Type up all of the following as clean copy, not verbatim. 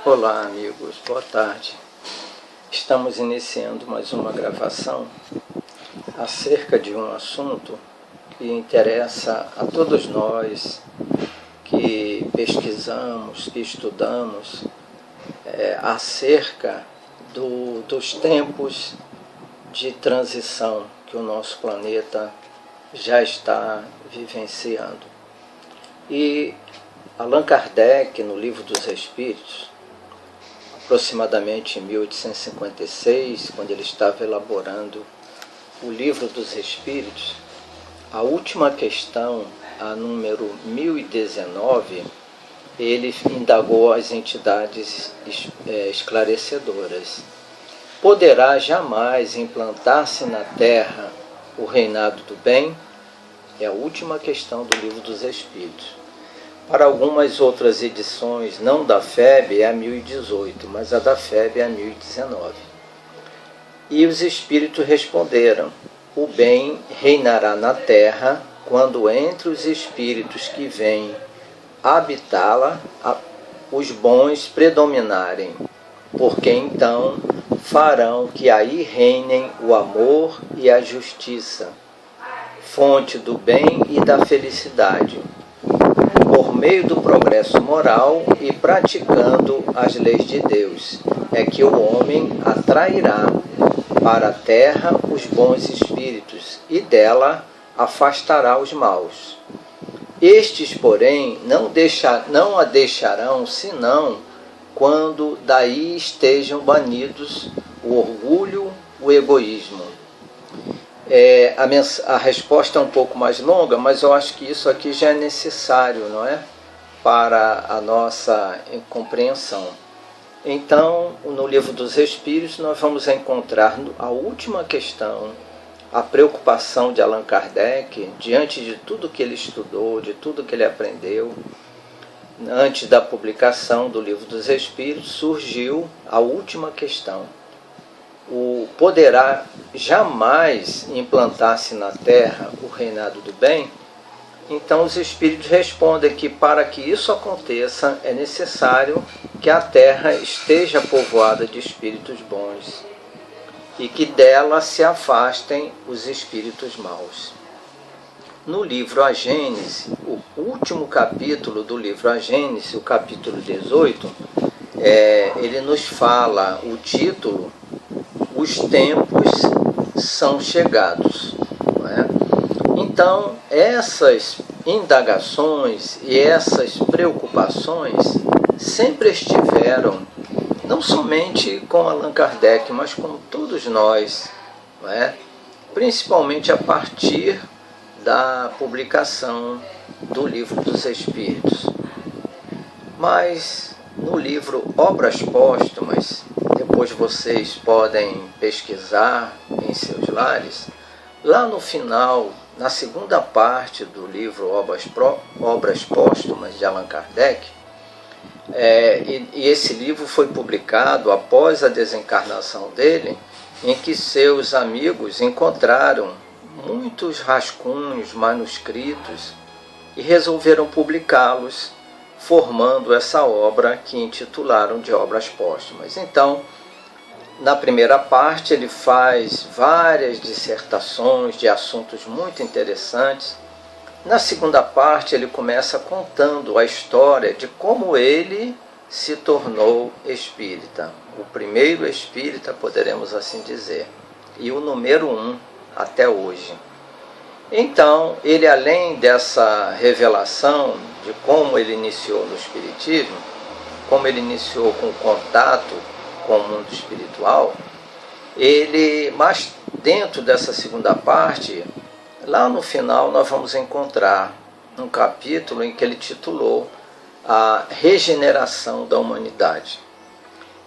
Olá, amigos, boa tarde. Estamos iniciando mais uma gravação acerca de um assunto que interessa a todos nós que pesquisamos, que estudamos acerca dos tempos de transição que o nosso planeta já está vivenciando. E Allan Kardec, no Livro dos Espíritos, aproximadamente em 1856, quando ele estava elaborando o Livro dos Espíritos, a última questão, a número 1019, ele indagou as entidades esclarecedoras. Poderá jamais implantar-se na Terra o reinado do bem? É a última questão do Livro dos Espíritos. Para algumas outras edições, não da FEB, é a 1018, mas a da FEB é a 1019. E os espíritos responderam: o bem reinará na terra quando entre os espíritos que vêm habitá-la, os bons predominarem, porque então farão que aí reinem o amor e a justiça, fonte do bem e da felicidade, por meio do progresso moral e praticando as leis de Deus, é que o homem atrairá para a terra os bons espíritos e dela afastará os maus. Estes, porém, não a deixarão senão quando daí estejam banidos o orgulho, o egoísmo. A resposta é um pouco mais longa, mas eu acho que isso aqui já é necessário, não é? Para a nossa compreensão. Então, no Livro dos Espíritos, nós vamos encontrar a última questão, a preocupação de Allan Kardec, diante de tudo que ele estudou, de tudo que ele aprendeu. Antes da publicação do Livro dos Espíritos, surgiu a última questão. Poderá jamais implantar-se na Terra o reinado do bem? Então os Espíritos respondem que para que isso aconteça é necessário que a Terra esteja povoada de espíritos bons e que dela se afastem os espíritos maus. No livro A Gênese, o último capítulo do livro A Gênese, o capítulo 18, ele nos fala o título: os tempos são chegados. Não é? Então, essas indagações e essas preocupações sempre estiveram, não somente com Allan Kardec, mas com todos nós, não é? Principalmente a partir da publicação do Livro dos Espíritos. Mas no livro Obras Póstumas, depois vocês podem pesquisar em seus lares, lá no final, na segunda parte do livro Obras Póstumas de Allan Kardec, e esse livro foi publicado após a desencarnação dele, em que seus amigos encontraram muitos rascunhos, manuscritos, e resolveram publicá-los, formando essa obra que intitularam de Obras Póstumas. Então, na primeira parte, ele faz várias dissertações de assuntos muito interessantes. Na segunda parte, ele começa contando a história de como ele se tornou espírita. O primeiro espírita, poderemos assim dizer, e o número 1 até hoje. Então, ele, além dessa revelação de como ele iniciou no espiritismo, como ele iniciou com o contato com o mundo espiritual, mas dentro dessa segunda parte, lá no final nós vamos encontrar um capítulo em que ele titulou A Regeneração da Humanidade.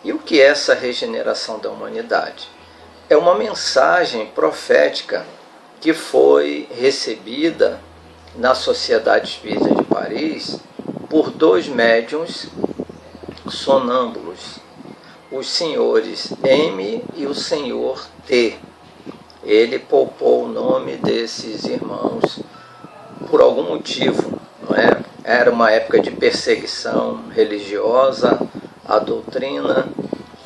E o que é essa regeneração da humanidade? É uma mensagem profética que foi recebida na Sociedade Espírita de Paris por dois médiuns sonâmbulos, os senhores M e o senhor T. Ele poupou o nome desses irmãos por algum motivo, não é? Era uma época de perseguição religiosa a doutrina,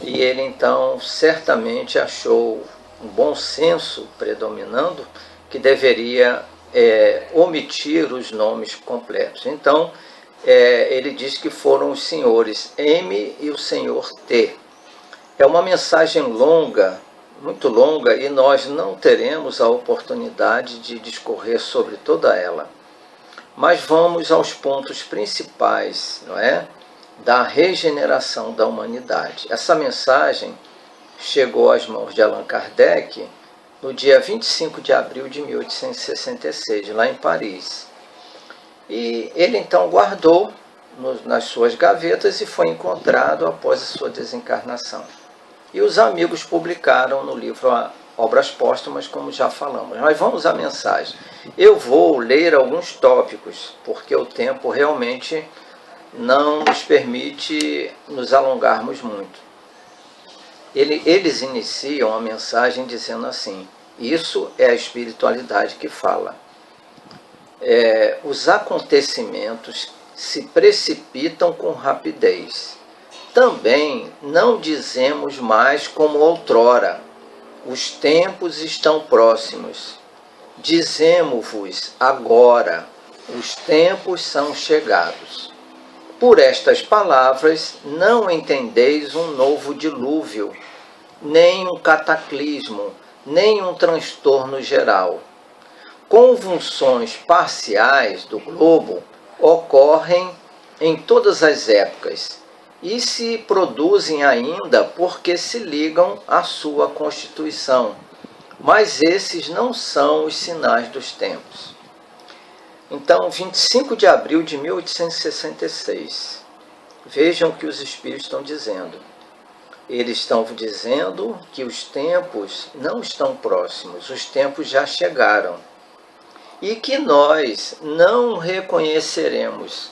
e ele então certamente achou um bom senso predominando que deveria omitir os nomes completos. Então, ele diz que foram os senhores M e o senhor T. É uma mensagem longa, muito longa, e nós não teremos a oportunidade de discorrer sobre toda ela. Mas vamos aos pontos principais, não é? Da regeneração da humanidade. Essa mensagem chegou às mãos de Allan Kardec no dia 25 de abril de 1866, lá em Paris. E ele então guardou nas suas gavetas e foi encontrado após a sua desencarnação. E os amigos publicaram no livro Obras Póstumas, como já falamos. Mas vamos à mensagem. Eu vou ler alguns tópicos, porque o tempo realmente não nos permite nos alongarmos muito. Eles iniciam a mensagem dizendo assim: isso é a espiritualidade que fala. Os acontecimentos se precipitam com rapidez. Também não dizemos mais como outrora: os tempos estão próximos. Dizemo-vos agora: os tempos são chegados. Por estas palavras não entendeis um novo dilúvio, nem um cataclismo, nem um transtorno geral. Convulsões parciais do globo ocorrem em todas as épocas e se produzem ainda porque se ligam à sua constituição, mas esses não são os sinais dos tempos. Então, 25 de abril de 1866, vejam o que os Espíritos estão dizendo. Eles estão dizendo que os tempos não estão próximos, os tempos já chegaram. E que nós não reconheceremos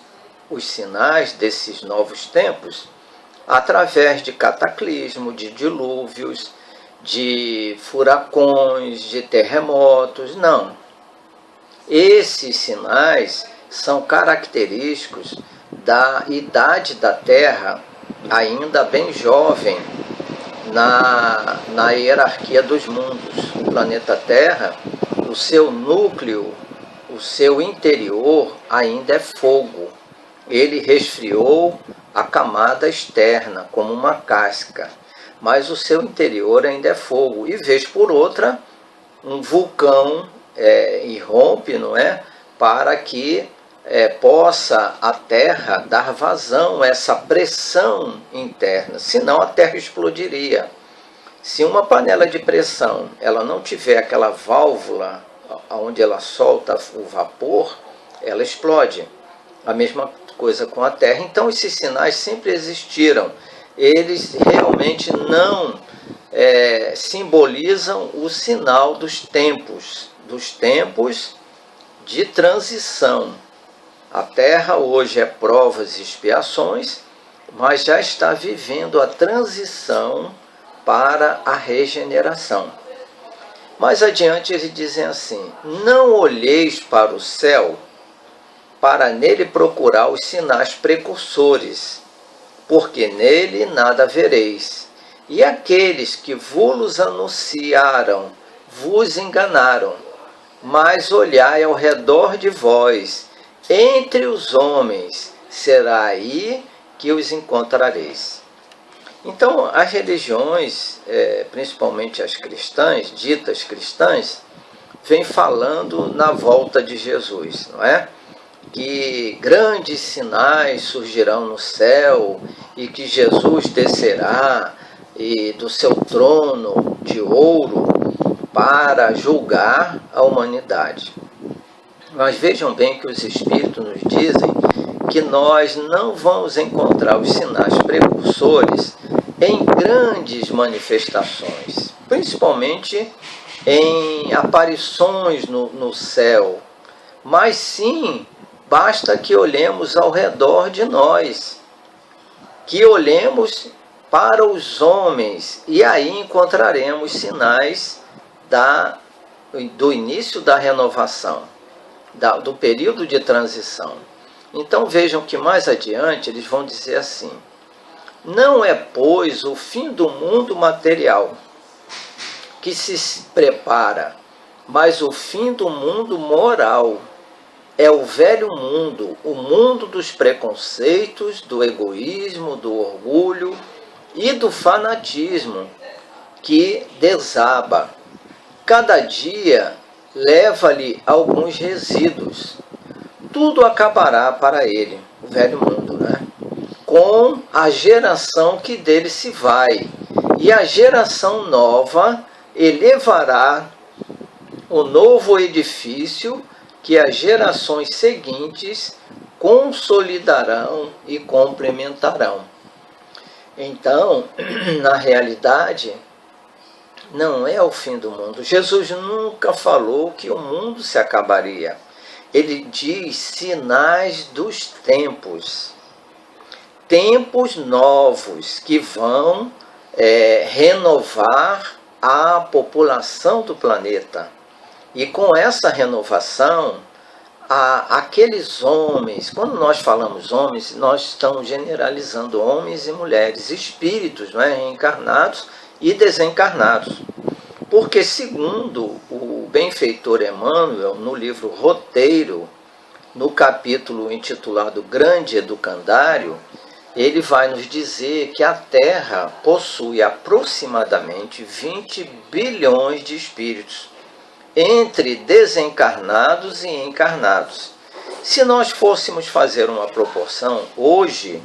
os sinais desses novos tempos através de cataclismo, de dilúvios, de furacões, de terremotos, não. Esses sinais são característicos da idade da Terra, ainda bem jovem, na hierarquia dos mundos. O planeta Terra, o seu núcleo, o seu interior ainda é fogo. Ele resfriou a camada externa, como uma casca, mas o seu interior ainda é fogo. E vez por outra, um vulcão irrompe, não é? Para que possa a Terra dar vazão a essa pressão interna, senão a Terra explodiria. Se uma panela de pressão ela não tiver aquela válvula onde ela solta o vapor, ela explode. A mesma coisa com a Terra. Então esses sinais sempre existiram. Eles realmente não simbolizam o sinal dos tempos de transição. A Terra hoje é provas e expiações, mas já está vivendo a transição para a regeneração. Mais adiante eles dizem assim: não olheis para o céu para nele procurar os sinais precursores, porque nele nada vereis. E aqueles que vos anunciaram vos enganaram. Mas olhai ao redor de vós, entre os homens, será aí que os encontrareis. Então, as religiões, principalmente as cristãs, ditas cristãs, vêm falando na volta de Jesus, não é? Que grandes sinais surgirão no céu e que Jesus descerá do seu trono de ouro para julgar a humanidade. Mas vejam bem que os Espíritos nos dizem que nós não vamos encontrar os sinais precursores em grandes manifestações, principalmente em aparições no céu, mas sim, basta que olhemos ao redor de nós, que olhemos para os homens, e aí encontraremos sinais do início da renovação, do período de transição. Então vejam que mais adiante eles vão dizer assim: Não é, pois, o fim do mundo material que se prepara, mas o fim do mundo moral. É o velho mundo, o mundo dos preconceitos, do egoísmo, do orgulho e do fanatismo, que desaba. Cada dia leva-lhe alguns resíduos. Tudo acabará para ele, o velho mundo, né? Com a geração que dele se vai. E a geração nova elevará o novo edifício que as gerações seguintes consolidarão e complementarão. Então, na realidade, não é o fim do mundo. Jesus nunca falou que o mundo se acabaria. Ele diz sinais dos tempos. Tempos novos que vão renovar a população do planeta. E com essa renovação, aqueles homens, quando nós falamos homens, nós estamos generalizando homens e mulheres, espíritos, né, reencarnados e desencarnados. Porque, segundo o benfeitor Emmanuel, no livro Roteiro, no capítulo intitulado Grande Educandário, ele vai nos dizer que a Terra possui aproximadamente 20 bilhões de espíritos, entre desencarnados e encarnados. Se nós fôssemos fazer uma proporção, hoje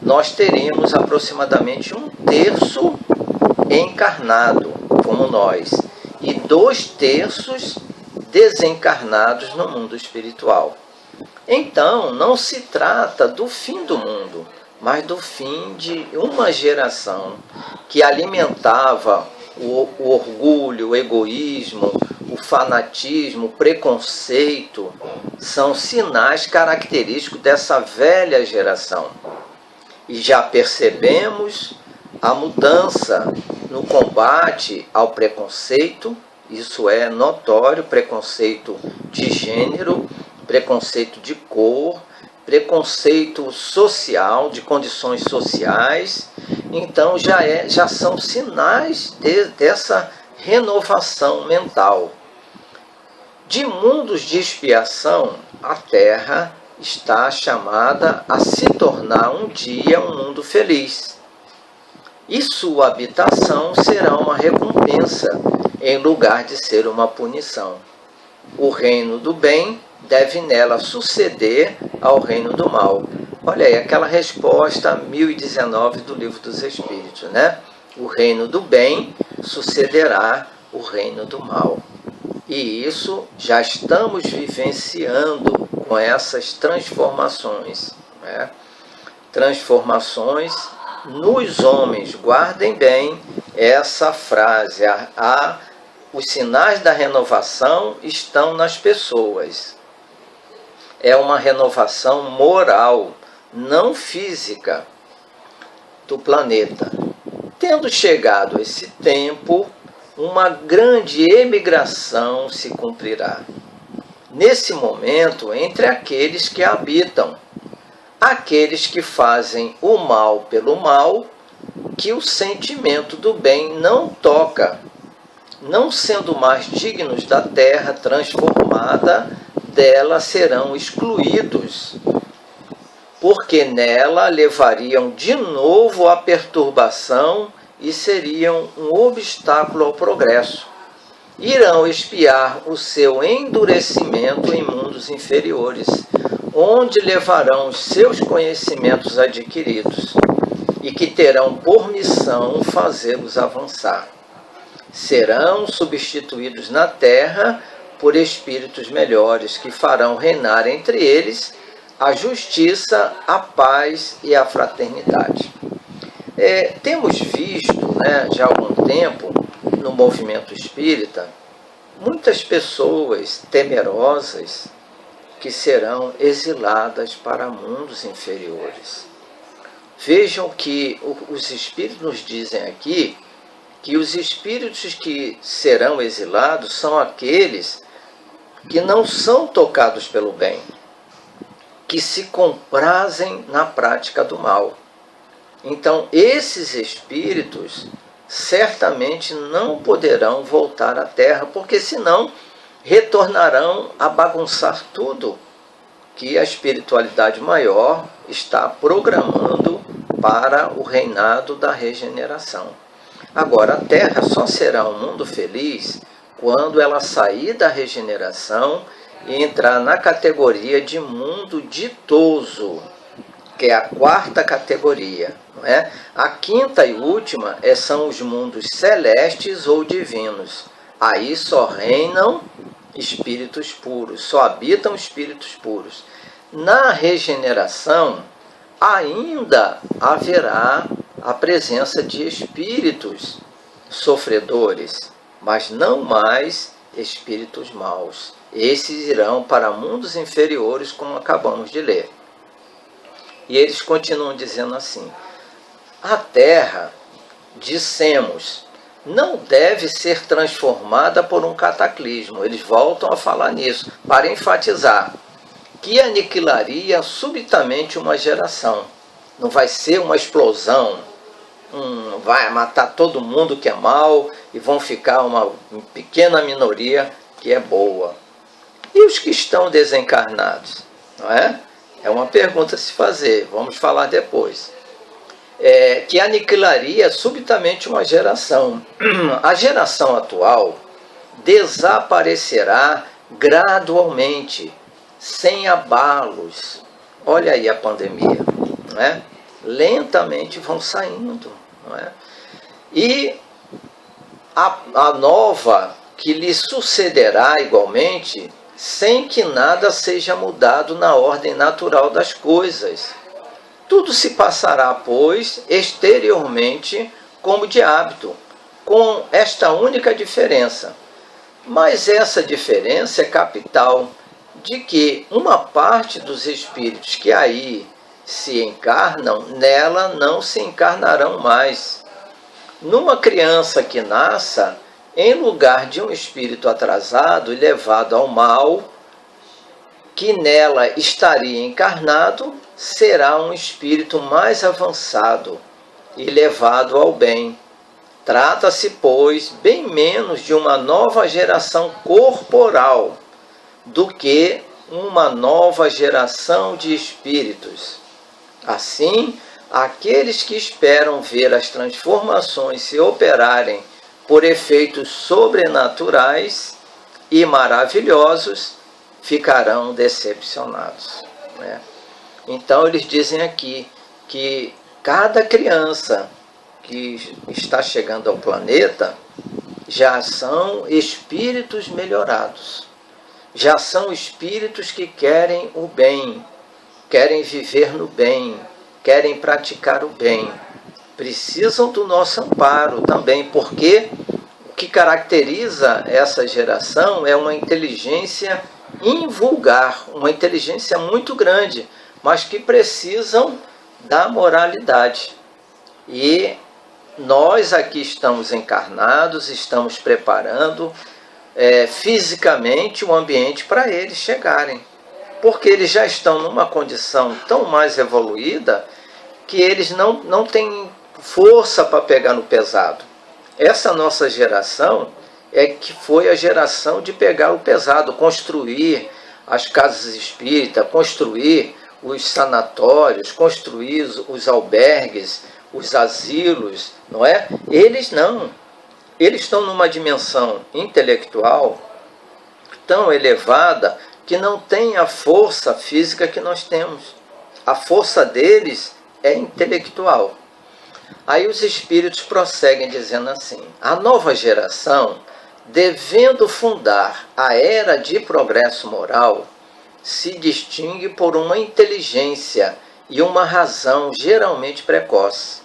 nós teríamos aproximadamente 1/3 encarnado, como nós, e 2/3 desencarnados no mundo espiritual. Então, não se trata do fim do mundo, mas do fim de uma geração que alimentava o orgulho, o egoísmo, o fanatismo, o preconceito. São sinais característicos dessa velha geração. E já percebemos a mudança no combate ao preconceito. Isso é notório: preconceito de gênero, preconceito de cor, preconceito social, de condições sociais. Então já são sinais dessa renovação mental. De mundos de expiação, a Terra está chamada a se tornar um dia um mundo feliz. E sua habitação será uma recompensa, em lugar de ser uma punição. O reino do bem deve nela suceder ao reino do mal. Olha aí, aquela resposta 1019 do Livro dos Espíritos, né? O reino do bem sucederá o reino do mal. E isso já estamos vivenciando com essas transformações, né? Transformações nos homens. Guardem bem essa frase. Os sinais da renovação estão nas pessoas. É uma renovação moral, não física, do planeta. Tendo chegado esse tempo, uma grande emigração se cumprirá. Nesse momento, entre aqueles que habitam, aqueles que fazem o mal pelo mal, que o sentimento do bem não toca, não sendo mais dignos da terra transformada, dela serão excluídos, porque nela levariam de novo a perturbação e seriam um obstáculo ao progresso. Irão expiar o seu endurecimento em mundos inferiores, onde levarão os seus conhecimentos adquiridos e que terão por missão fazê-los avançar. Serão substituídos na terra por espíritos melhores que farão reinar entre eles a justiça, a paz e a fraternidade. Temos visto, já há algum tempo, no movimento espírita, muitas pessoas temerosas que serão exiladas para mundos inferiores. Vejam que os espíritos nos dizem aqui que os espíritos que serão exilados são aqueles que não são tocados pelo bem, que se comprazem na prática do mal. Então, esses espíritos certamente não poderão voltar à Terra, porque senão retornarão a bagunçar tudo que a espiritualidade maior está programando para o reinado da regeneração. Agora, a Terra só será um mundo feliz quando ela sair da regeneração e entrar na categoria de mundo ditoso, que é a quarta categoria. Não é? A quinta e última são os mundos celestes ou divinos. Aí só reinam espíritos puros, só habitam espíritos puros. Na regeneração, ainda haverá a presença de espíritos sofredores, mas não mais espíritos maus. Esses irão para mundos inferiores, como acabamos de ler. E eles continuam dizendo assim: a Terra, dissemos, não deve ser transformada por um cataclismo. Eles voltam a falar nisso, para enfatizar que aniquilaria subitamente uma geração. Não vai ser uma explosão, vai matar todo mundo que é mau e vão ficar uma pequena minoria que é boa. E os que estão desencarnados? Não é? É uma pergunta a se fazer, vamos falar depois. Que aniquilaria subitamente uma geração. A geração atual desaparecerá gradualmente, sem abalos. Olha aí a pandemia, não é? Lentamente vão saindo, não é? E a nova que lhe sucederá igualmente, sem que nada seja mudado na ordem natural das coisas. Tudo se passará, pois, exteriormente como de hábito, com esta única diferença. Mas essa diferença é capital, de que uma parte dos espíritos que aí se encarnam, nela não se encarnarão mais. Numa criança que nasça, em lugar de um espírito atrasado e levado ao mal, que nela estaria encarnado, será um espírito mais avançado e levado ao bem. Trata-se, pois, bem menos de uma nova geração corporal do que uma nova geração de espíritos. Assim, aqueles que esperam ver as transformações se operarem por efeitos sobrenaturais e maravilhosos, ficarão decepcionados, né? Então eles dizem aqui que cada criança que está chegando ao planeta já são espíritos melhorados, já são espíritos que querem o bem, querem viver no bem, querem praticar o bem. Precisam do nosso amparo também, porque o que caracteriza essa geração é uma inteligência invulgar, uma inteligência muito grande, mas que precisam da moralidade. E nós aqui estamos encarnados, estamos preparando fisicamente o ambiente para eles chegarem, porque eles já estão numa condição tão mais evoluída que eles não têm força para pegar no pesado. Essa nossa geração que foi a geração de pegar o pesado, construir as casas espíritas, construir os sanatórios, construir os albergues, os asilos, não é? Eles não. Eles estão numa dimensão intelectual tão elevada que não tem a força física que nós temos. A força deles é intelectual. Aí os espíritos prosseguem dizendo assim: a nova geração, devendo fundar a era de progresso moral, se distingue por uma inteligência e uma razão geralmente precoce,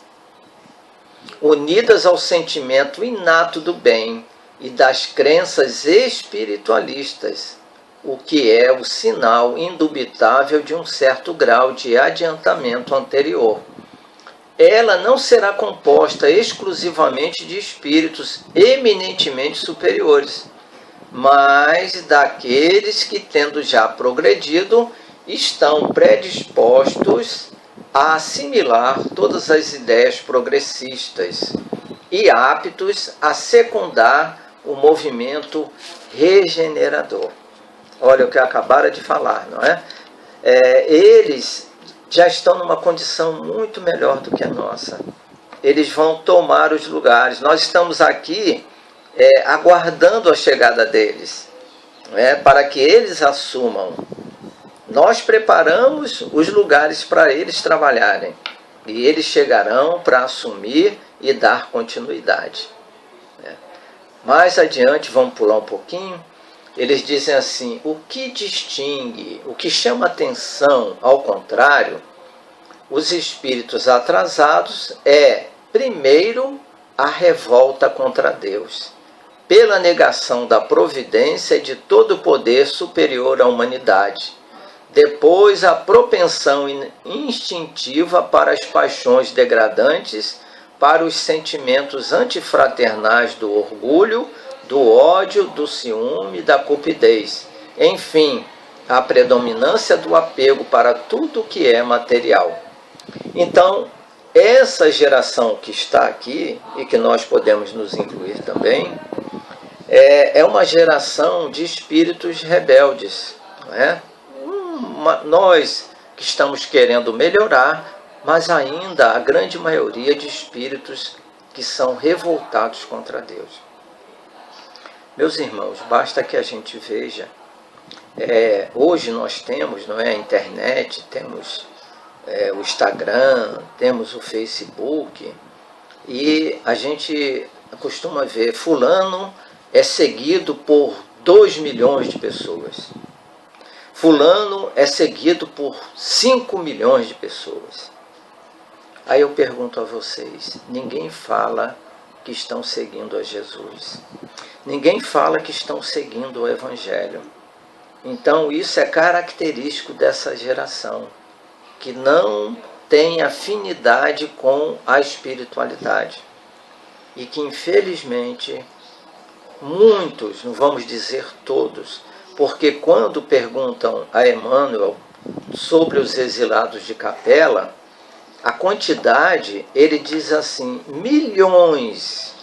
unidas ao sentimento inato do bem e das crenças espiritualistas, o que é o sinal indubitável de um certo grau de adiantamento anterior. Ela não será composta exclusivamente de espíritos eminentemente superiores, mas daqueles que, tendo já progredido, estão predispostos a assimilar todas as ideias progressistas e aptos a secundar o movimento regenerador. Olha o que eu acabara de falar, não é? Eles já estão numa condição muito melhor do que a nossa. Eles vão tomar os lugares. Nós estamos aqui aguardando a chegada deles, para que eles assumam. Nós preparamos os lugares para eles trabalharem. E eles chegarão para assumir e dar continuidade. Mais adiante, vamos pular um pouquinho, eles dizem assim: o que distingue, o que chama atenção, ao contrário, os espíritos atrasados primeiro, a revolta contra Deus, pela negação da providência e de todo o poder superior à humanidade. Depois, a propensão instintiva para as paixões degradantes, para os sentimentos antifraternais do orgulho, do ódio, do ciúme, da cupidez. Enfim, a predominância do apego para tudo que é material. Então, essa geração que está aqui, e que nós podemos nos incluir também, é uma geração de espíritos rebeldes, não é? Nós que estamos querendo melhorar, mas ainda a grande maioria de espíritos que são revoltados contra Deus. Meus irmãos, basta que a gente veja, hoje nós temos, não é, a internet, temos o Instagram, temos o Facebook, e a gente costuma ver, fulano é seguido por 2 milhões de pessoas. Fulano é seguido por 5 milhões de pessoas. Aí eu pergunto a vocês, ninguém fala que estão seguindo a Jesus. Ninguém fala que estão seguindo o Evangelho. Então isso é característico dessa geração, que não tem afinidade com a espiritualidade. E que infelizmente muitos, não vamos dizer todos, porque quando perguntam a Emmanuel sobre os exilados de Capela, a quantidade, ele diz assim, milhões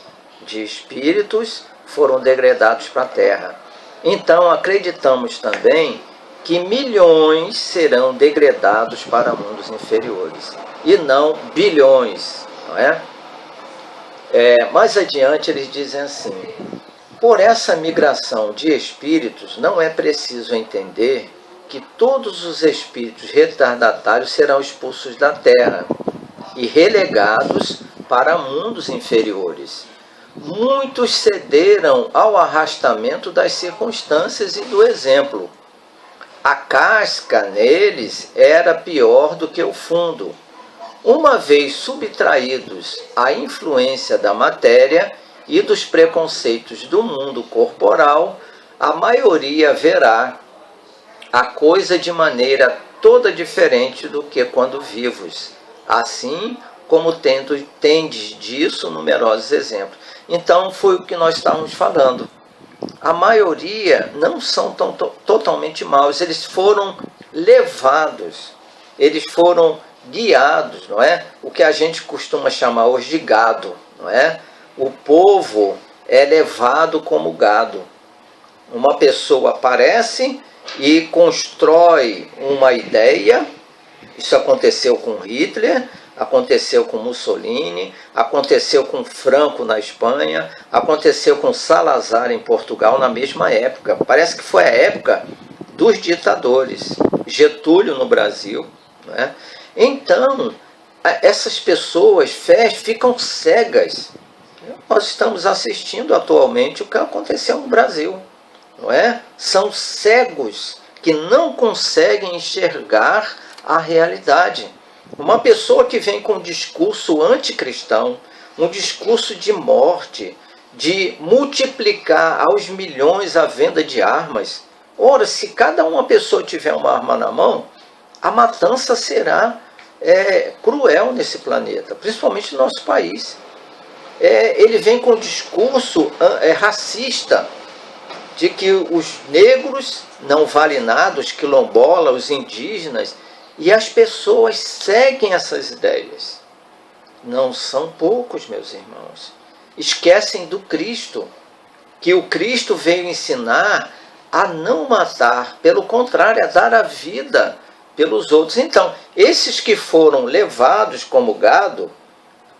de espíritos foram degradados para a Terra. Então acreditamos também que milhões serão degradados para mundos inferiores, e não bilhões, não é? Mais adiante eles dizem assim: por essa migração de espíritos, não é preciso entender que todos os espíritos retardatários serão expulsos da Terra e relegados para mundos inferiores. Muitos cederam ao arrastamento das circunstâncias e do exemplo. A casca neles era pior do que o fundo. Uma vez subtraídos à influência da matéria e dos preconceitos do mundo corporal, a maioria verá a coisa de maneira toda diferente do que quando vivos, assim como tendes disso numerosos exemplos. Então foi o que nós estávamos falando. A maioria não são totalmente maus, eles foram levados, eles foram guiados, não é? O que a gente costuma chamar hoje de gado, não é? O povo é levado como gado. Uma pessoa aparece e constrói uma ideia. Isso aconteceu com Hitler, aconteceu com Mussolini, aconteceu com Franco na Espanha, aconteceu com Salazar em Portugal na mesma época. Parece que foi a época dos ditadores. Getúlio no Brasil, não é? Então, essas pessoas ficam cegas. Nós estamos assistindo atualmente o que aconteceu no Brasil, não é? São cegos que não conseguem enxergar a realidade. Uma pessoa que vem com um discurso anticristão, um discurso de morte, de multiplicar aos milhões a venda de armas. Ora, se cada uma pessoa tiver uma arma na mão, a matança será cruel nesse planeta, principalmente no nosso país. Ele vem com um discurso racista, de que os negros não valem nada, os quilombolas, os indígenas, E as pessoas seguem essas ideias. Não são poucos, meus irmãos. Esquecem do Cristo, que o Cristo veio ensinar a não matar, pelo contrário, a dar a vida pelos outros. Então, esses que foram levados como gado,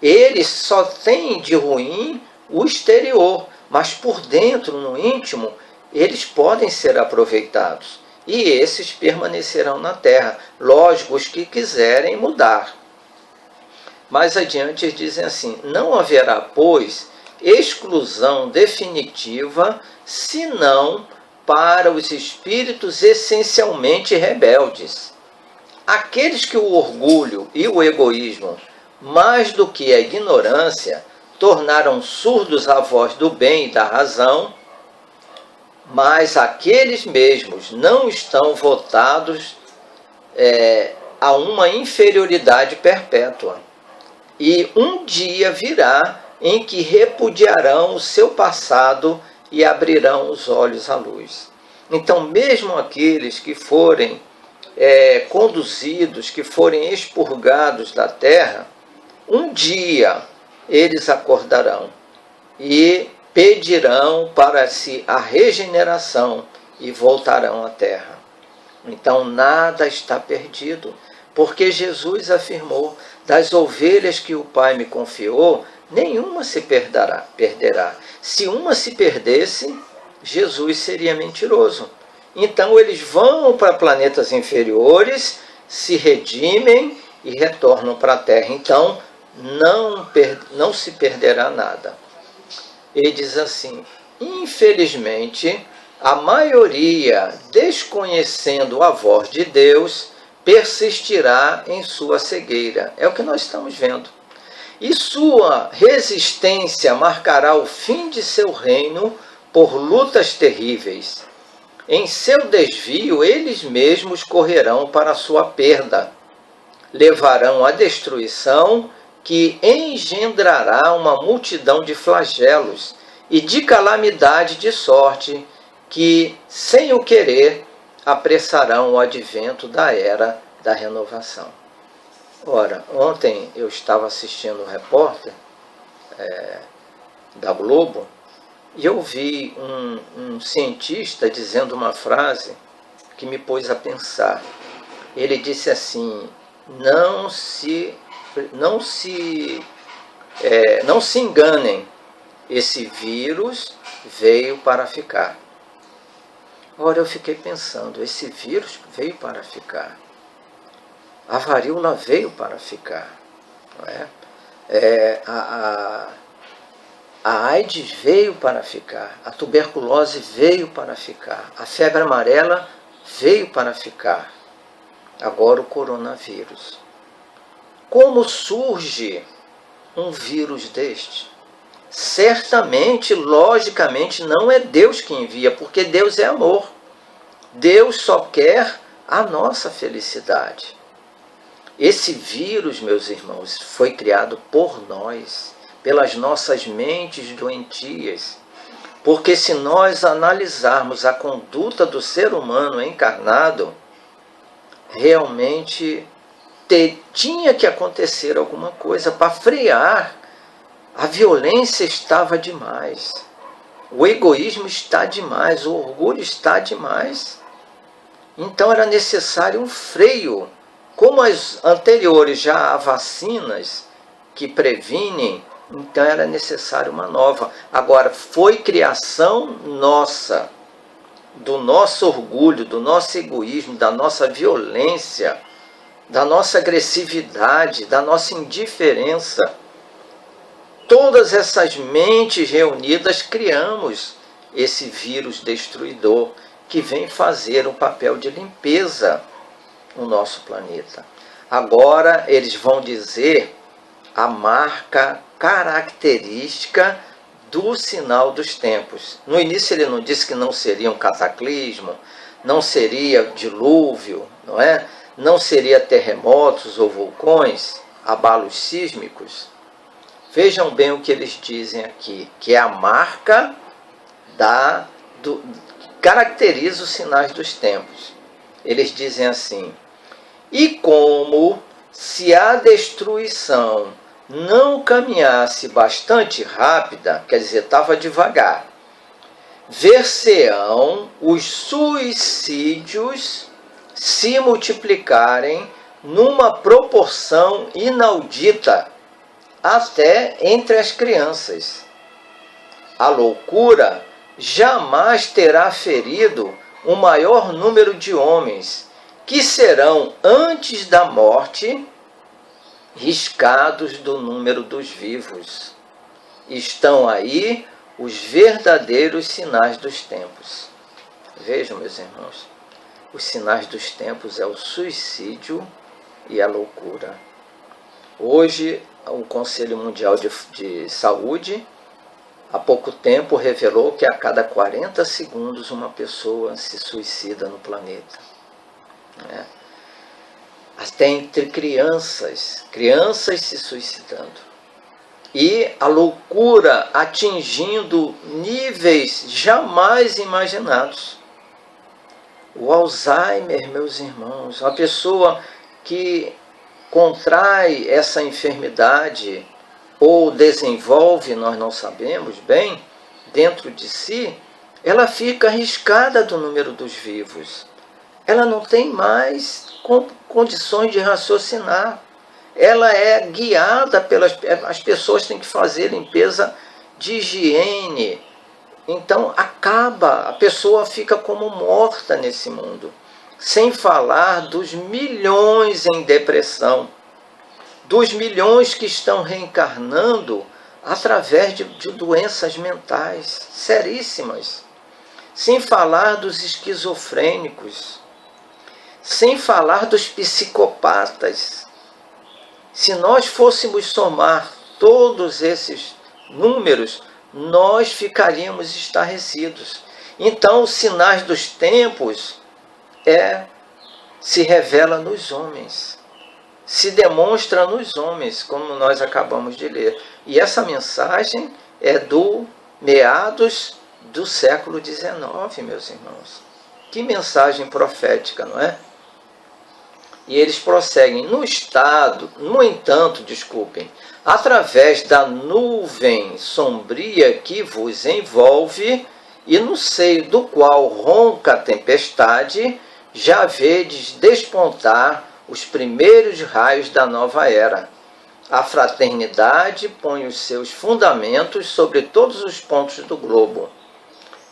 eles só têm de ruim o exterior, mas por dentro, no íntimo, eles podem ser aproveitados. E esses permanecerão na terra. Lógico, os que quiserem mudar. Mais adiante eles dizem assim: não haverá, pois, exclusão definitiva, senão para os espíritos essencialmente rebeldes. Aqueles que o orgulho e o egoísmo, mais do que a ignorância, tornaram surdos à voz do bem e da razão, mas aqueles mesmos não estão votados a uma inferioridade perpétua. E um dia virá em que repudiarão o seu passado e abrirão os olhos à luz. Então, mesmo aqueles que forem conduzidos, que forem expurgados da terra, um dia eles acordarão e pedirão para si a regeneração e voltarão à terra. Então nada está perdido, porque Jesus afirmou: das ovelhas que o Pai me confiou, nenhuma se perderá. Se uma se perdesse, Jesus seria mentiroso. Então eles vão para planetas inferiores, se redimem e retornam para a terra. Então não se perderá nada. Ele diz assim: infelizmente, a maioria, desconhecendo a voz de Deus, persistirá em sua cegueira. É o que nós estamos vendo. E sua resistência marcará o fim de seu reino por lutas terríveis. Em seu desvio, eles mesmos correrão para a sua perda. Levarão à destruição, que engendrará uma multidão de flagelos e de calamidade de sorte, que, sem o querer, apressarão o advento da era da renovação. Ora, ontem eu estava assistindo um repórter da Globo e eu vi um cientista dizendo uma frase que me pôs a pensar. Ele disse assim: não se enganem, esse vírus veio para ficar. Ora, eu fiquei pensando, esse vírus veio para ficar. A varíola veio para ficar. Não é? A AIDS veio para ficar. A tuberculose veio para ficar. A febre amarela veio para ficar. Agora o coronavírus. Como surge um vírus deste? Certamente, logicamente, não é Deus que envia, porque Deus é amor. Deus só quer a nossa felicidade. Esse vírus, meus irmãos, foi criado por nós, pelas nossas mentes doentias. Porque se nós analisarmos a conduta do ser humano encarnado, realmente tinha que acontecer alguma coisa para frear. A violência estava demais, o egoísmo está demais, o orgulho está demais. Então era necessário um freio. Como as anteriores já há vacinas que previnem, então era necessário uma nova. Agora, foi criação nossa, do nosso orgulho, do nosso egoísmo, da nossa violência, da nossa agressividade, da nossa indiferença. Todas essas mentes reunidas criamos esse vírus destruidor que vem fazer um papel de limpeza no nosso planeta. Agora eles vão dizer a marca característica do sinal dos tempos. No início ele não disse que não seria um cataclismo, não seria dilúvio, não é? Não seria terremotos ou vulcões, abalos sísmicos. Vejam bem o que eles dizem aqui, que é a marca que caracteriza os sinais dos tempos. Eles dizem assim: E como se a destruição não caminhasse bastante rápida, quer dizer, estava devagar, ver-se-ão os suicídios se multiplicarem numa proporção inaudita, até entre as crianças. A loucura jamais terá ferido um maior número de homens, que serão, antes da morte, riscados do número dos vivos. Estão aí os verdadeiros sinais dos tempos. Vejam, meus irmãos, os sinais dos tempos é o suicídio e a loucura. Hoje, o Conselho Mundial de Saúde, há pouco tempo, revelou que a cada 40 segundos uma pessoa se suicida no planeta. Até entre crianças se suicidando. E a loucura atingindo níveis jamais imaginados. O Alzheimer, meus irmãos, uma pessoa que contrai essa enfermidade ou desenvolve, nós não sabemos bem, dentro de si, ela fica arriscada do número dos vivos. Ela não tem mais condições de raciocinar. Ela é guiada as pessoas têm que fazer limpeza de higiene. Então a pessoa fica como morta nesse mundo. Sem falar dos milhões em depressão, dos milhões que estão reencarnando através de doenças mentais seríssimas. Sem falar dos esquizofrênicos, sem falar dos psicopatas. Se nós fôssemos somar todos esses números, nós ficaríamos estarrecidos. Então, os sinais dos tempos se revela nos homens, se demonstra nos homens, como nós acabamos de ler. E essa mensagem é do meados do século XIX, meus irmãos. Que mensagem profética, não é? E eles prosseguem: no entanto, através da nuvem sombria que vos envolve, e no seio do qual ronca a tempestade, já vedes despontar os primeiros raios da nova era. A fraternidade põe os seus fundamentos sobre todos os pontos do globo,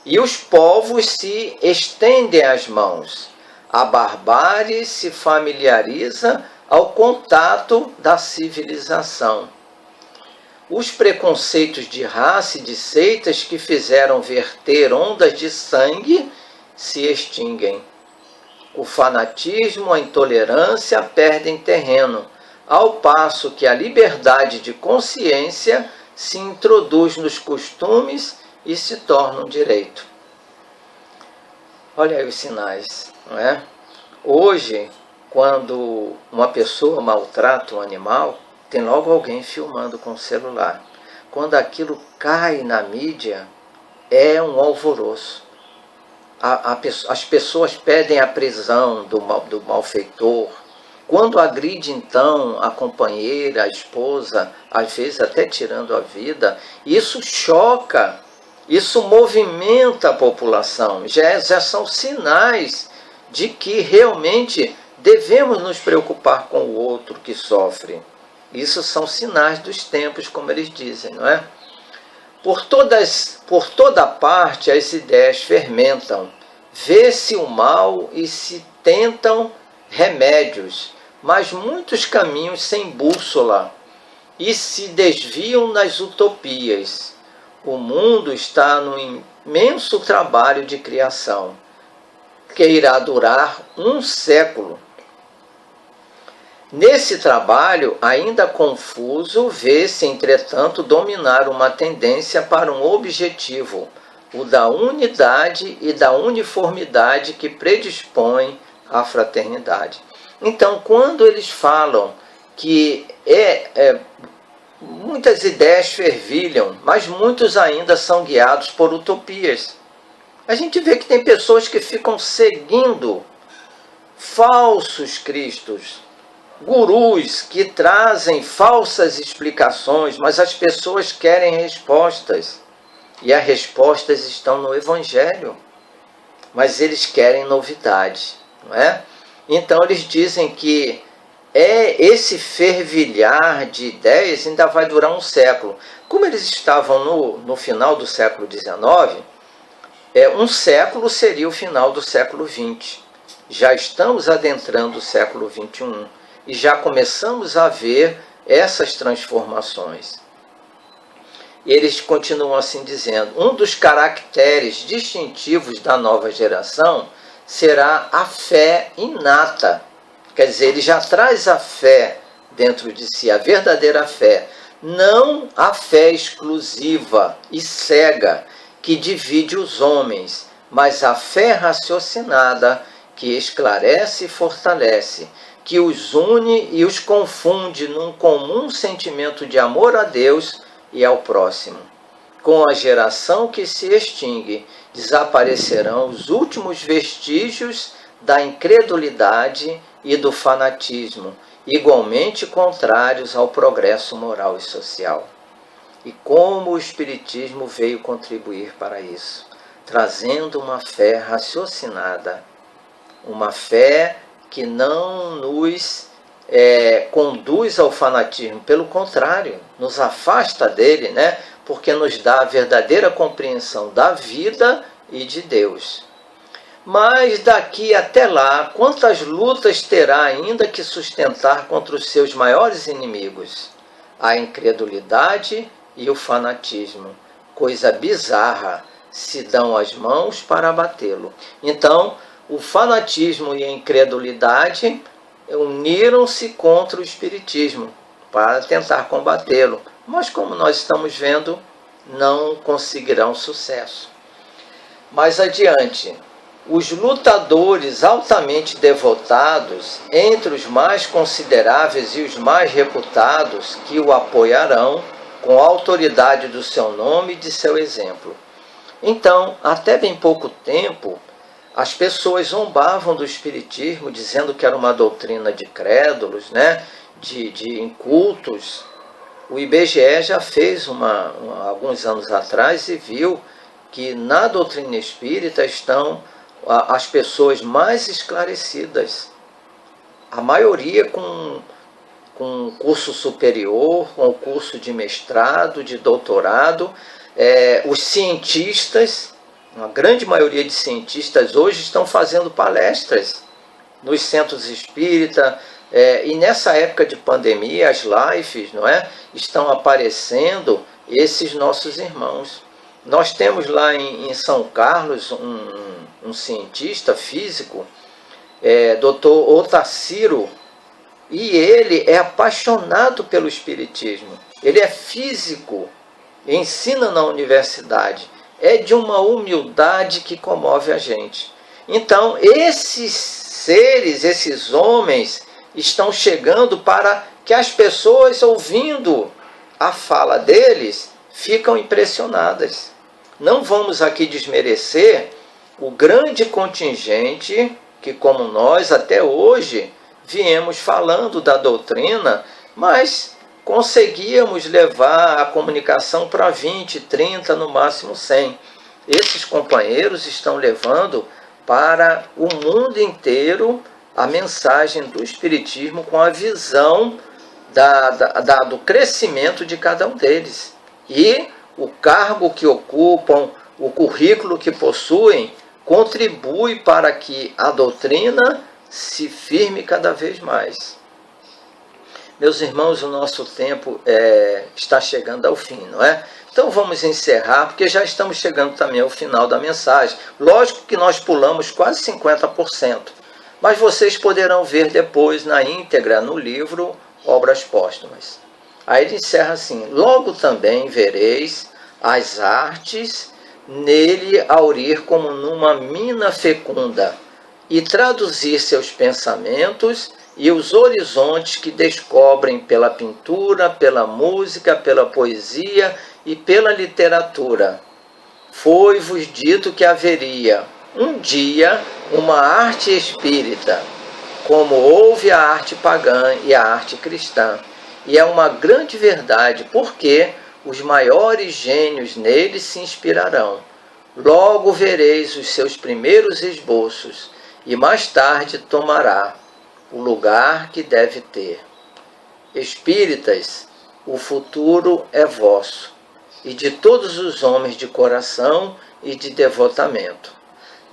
e os povos se estendem as mãos. A barbárie se familiariza ao contato da civilização. Os preconceitos de raça e de seitas que fizeram verter ondas de sangue se extinguem. O fanatismo, a intolerância perdem terreno, ao passo que a liberdade de consciência se introduz nos costumes e se torna um direito. Olha aí os sinais, não é? Hoje, quando uma pessoa maltrata um animal, tem logo alguém filmando com o celular. Quando aquilo cai na mídia, é um alvoroço. As pessoas pedem a prisão do malfeitor. Quando agride, então, a companheira, a esposa, às vezes até tirando a vida, isso choca. Isso movimenta a população, já são sinais de que realmente devemos nos preocupar com o outro que sofre. Isso são sinais dos tempos, como eles dizem, não é? Por toda parte as ideias fermentam, vê-se o mal e se tentam remédios, mas muitos caminhos sem bússola e se desviam nas utopias. O mundo está num imenso trabalho de criação, que irá durar um século. Nesse trabalho, ainda confuso, vê-se, entretanto, dominar uma tendência para um objetivo, o da unidade e da uniformidade que predispõe à fraternidade. Então, quando eles falam que muitas ideias fervilham, mas muitos ainda são guiados por utopias. A gente vê que tem pessoas que ficam seguindo falsos cristos, gurus que trazem falsas explicações, mas as pessoas querem respostas. E as respostas estão no Evangelho, mas eles querem novidade, não é? Então eles dizem que esse fervilhar de ideias ainda vai durar um século. Como eles estavam no final do século XIX, um século seria o final do século XX. Já estamos adentrando o século XXI e já começamos a ver essas transformações. E eles continuam assim dizendo: um dos caracteres distintivos da nova geração será a fé inata. Quer dizer, ele já traz a fé dentro de si, a verdadeira fé, não a fé exclusiva e cega que divide os homens, mas a fé raciocinada que esclarece e fortalece, que os une e os confunde num comum sentimento de amor a Deus e ao próximo. Com a geração que se extingue, desaparecerão os últimos vestígios da incredulidade e do fanatismo, igualmente contrários ao progresso moral e social. E como o Espiritismo veio contribuir para isso, trazendo uma fé raciocinada, uma fé que não nos conduz ao fanatismo, pelo contrário, nos afasta dele, né? Porque nos dá a verdadeira compreensão da vida e de Deus. Mas daqui até lá, quantas lutas terá ainda que sustentar contra os seus maiores inimigos? A incredulidade e o fanatismo, coisa bizarra, se dão as mãos para abatê-lo. Então, o fanatismo e a incredulidade uniram-se contra o Espiritismo para tentar combatê-lo. Mas, como nós estamos vendo, não conseguirão sucesso. Mais adiante, os lutadores altamente devotados, entre os mais consideráveis e os mais reputados, que o apoiarão com a autoridade do seu nome e de seu exemplo. Então, até bem pouco tempo, as pessoas zombavam do Espiritismo, dizendo que era uma doutrina de crédulos, né? de incultos. O IBGE já fez alguns anos atrás e viu que na doutrina espírita estão as pessoas mais esclarecidas. A maioria com curso superior, com curso de mestrado, de doutorado. Os cientistas, uma grande maioria de cientistas hoje estão fazendo palestras nos centros espíritas, e nessa época de pandemia, as lives, não é, estão aparecendo esses nossos irmãos. Nós temos lá em São Carlos um cientista físico, Dr. Otacílio, e ele é apaixonado pelo Espiritismo. Ele é físico, ensina na universidade. É de uma humildade que comove a gente. Então, esses seres, esses homens, estão chegando para que as pessoas, ouvindo a fala deles, ficam impressionadas. Não vamos aqui desmerecer o grande contingente que, como nós, até hoje, viemos falando da doutrina, mas conseguíamos levar a comunicação para 20, 30, no máximo 100. Esses companheiros estão levando para o mundo inteiro a mensagem do Espiritismo com a visão do crescimento de cada um deles. E o cargo que ocupam, o currículo que possuem, contribui para que a doutrina se firme cada vez mais. Meus irmãos, o nosso tempo está chegando ao fim, não é? Então vamos encerrar, porque já estamos chegando também ao final da mensagem. Lógico que nós pulamos quase 50%, mas vocês poderão ver depois na íntegra no livro Obras Póstumas. Aí ele encerra assim: logo também vereis as artes nele aurir como numa mina fecunda, e traduzir seus pensamentos e os horizontes que descobrem pela pintura, pela música, pela poesia e pela literatura. Foi-vos dito que haveria um dia uma arte espírita, como houve a arte pagã e a arte cristã. E é uma grande verdade, porque os maiores gênios neles se inspirarão. Logo vereis os seus primeiros esboços, e mais tarde tomará o lugar que deve ter. Espíritas, o futuro é vosso, e de todos os homens de coração e de devotamento.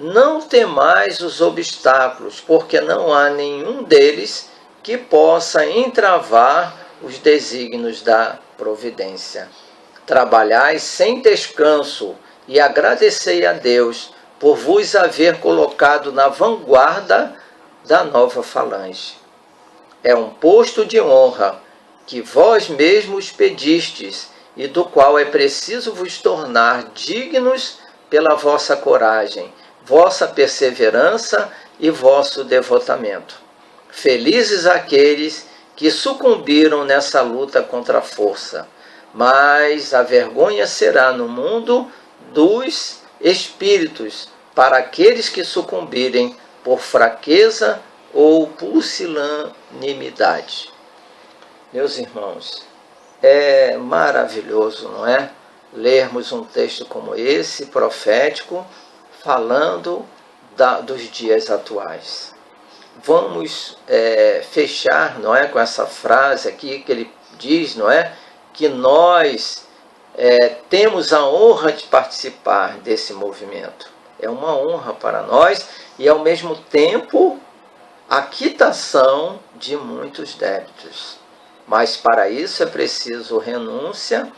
Não temais os obstáculos, porque não há nenhum deles que possa entravar os desígnios da providência. Trabalhai sem descanso e agradecei a Deus por vos haver colocado na vanguarda da nova falange. É um posto de honra que vós mesmos pedistes e do qual é preciso vos tornar dignos pela vossa coragem, vossa perseverança e vosso devotamento. Felizes aqueles que sucumbiram nessa luta contra a força, mas a vergonha será no mundo dos espíritos para aqueles que sucumbirem por fraqueza ou pusilanimidade. Meus irmãos, é maravilhoso, não é? Lermos um texto como esse, profético, falando dos dias atuais. Vamos fechar, não é, com essa frase aqui que ele diz, não é, que nós temos a honra de participar desse movimento. É uma honra para nós e, ao mesmo tempo, a quitação de muitos débitos. Mas para isso é preciso renúncia,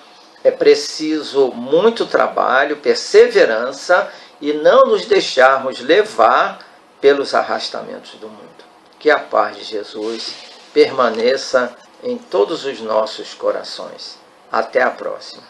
é preciso muito trabalho, perseverança e não nos deixarmos levar pelos arrastamentos do mundo. Que a paz de Jesus permaneça em todos os nossos corações. Até a próxima.